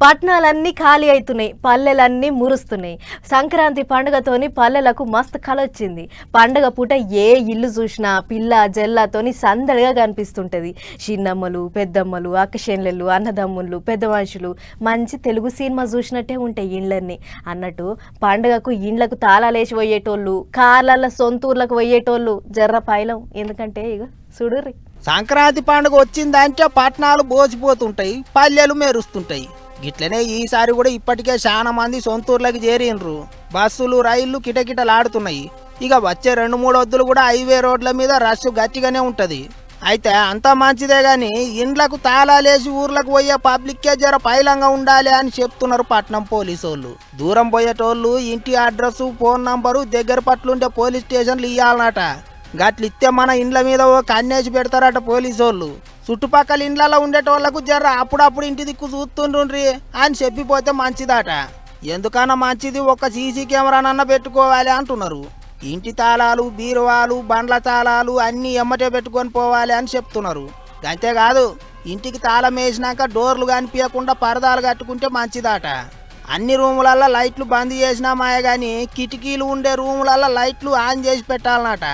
పట్నాలన్నీ ఖాళీ అవుతున్నాయి, పల్లెలన్నీ మురుస్తున్నాయి. సంక్రాంతి పండుగతోని పల్లెలకు మస్తు కలొచ్చింది. పండుగ పూట ఏ ఇల్లు చూసినా పిల్ల జల్లతోని సందడిగా కనిపిస్తుంటది. చిన్నమ్మలు, పెద్దమ్మలు, అక్కచెల్లెళ్ళు, అన్నదమ్ముళ్ళు, పెద్ద మనుషులు మంచి తెలుగు సినిమా చూసినట్టే ఉంటాయి ఇండ్లన్నీ. అన్నట్టు పండుగకు ఇండ్లకు తాళాలేసి పోయేటోళ్ళు, కార్లల్లో సొంతూర్లకు పోయేటోళ్ళు జర్ర పైలం. ఎందుకంటే ఇక చూడుర్రి, సంక్రాంతి పండుగ వచ్చిందంటే పట్నాలు బోసిపోతుంటాయి, పల్లెలు మెరుస్తుంటాయి. గిట్లనే ఈసారి కూడా ఇప్పటికే చాలా మంది సొంతూర్లకి చేరిండ్రు. బస్సులు, రైళ్లు కిటకిటలాడుతున్నాయి. ఇక వచ్చే 2-3 వద్దులు కూడా హైవే రోడ్ల మీద రష్ గట్టిగానే ఉంటది. అయితే అంతా మంచిదే గాని ఇండ్లకు తాళాలేసి ఊర్లకు పోయే పబ్లిక్కే జర పైలంగా ఉండాలి అని చెప్తున్నారు పట్నం పోలీసోళ్ళు. దూరం పోయేటోళ్ళు ఇంటి అడ్రస్, ఫోన్ నంబరు, దగ్గర పట్లుండే పోలీస్ స్టేషన్లు ఇయ్యాలన్నట. గట్లిస్తే మన ఇండ్ల మీద ఓ కన్నేసి పెడతారట పోలీసోళ్ళు. చుట్టుపక్కల ఇండ్లలో ఉండేటోళ్లకు జర్ర అప్పుడప్పుడు ఇంటి దిక్కు చూస్తుండ్రి అని చెప్పిపోతే మంచిదట. ఎందుకన్నా మంచిది, ఒక సీసీ కెమెరానన్నా పెట్టుకోవాలి అంటున్నారు. ఇంటి తాళాలు, బీరువాలు, బండ్ల తాళాలు అన్నీ ఎమ్మటే పెట్టుకొని పోవాలి అని చెప్తున్నారు. అంతేకాదు, ఇంటికి తాళం వేసినాక డోర్లు కనిపించకుండా పరదాలు కట్టుకుంటే మంచిదట. అన్ని రూములల్లో లైట్లు బంద్ చేసినామాయే గాని కిటికీలు ఉండే రూములల్లో లైట్లు ఆన్ చేసి పెట్టాలన్నట.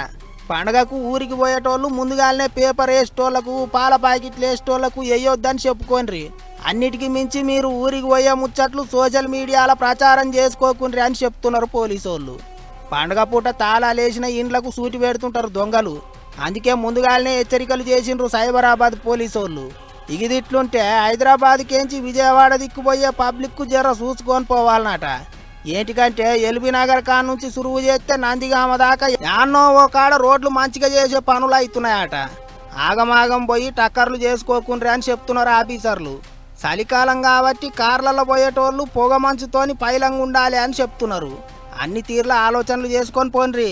పండగకు ఊరికి పోయేటోళ్ళు ముందుగానే పేపర్ వేసేటోళ్లకు, పాల ప్యాకెట్లు వేసేటోళ్లకు వేయొద్దని చెప్పుకోండి. అన్నిటికీ మించి మీరు ఊరికి పోయే ముచ్చట్లు సోషల్ మీడియాలో ప్రచారం చేసుకోకుండ్రి అని చెప్తున్నారు పోలీసోళ్ళు. పండగ పూట తాళాలేసిన ఇండ్లకు సూటి పెడుతుంటారు దొంగలు. అందుకే ముందుగానే హెచ్చరికలు చేసిండ్రు సైబరాబాద్ పోలీసోళ్ళు. ఇగిదిట్లుంటే హైదరాబాద్కేంచి విజయవాడ దిక్కుపోయే పబ్లిక్ జర చూసుకొని పోవాలన్నట. ఏంటికంటే ఎల్బీ నగర్ కాడ నుంచి సురువు చేస్తే నందిగామ దాకా యాన్నో ఓ కాడ రోడ్లు మంచిగా చేసే పనులు అవుతున్నాయట. ఆగమాగం పోయి టక్కర్లు చేసుకోకుండ్రి అని చెప్తున్నారు ఆఫీసర్లు. చలికాలం కాబట్టి కార్లలో పోయేటోళ్ళు పొగ మంచుతోని పైలంగా ఉండాలి అని చెప్తున్నారు. అన్ని తీర్ల ఆలోచనలు చేసుకొని పోండ్రి.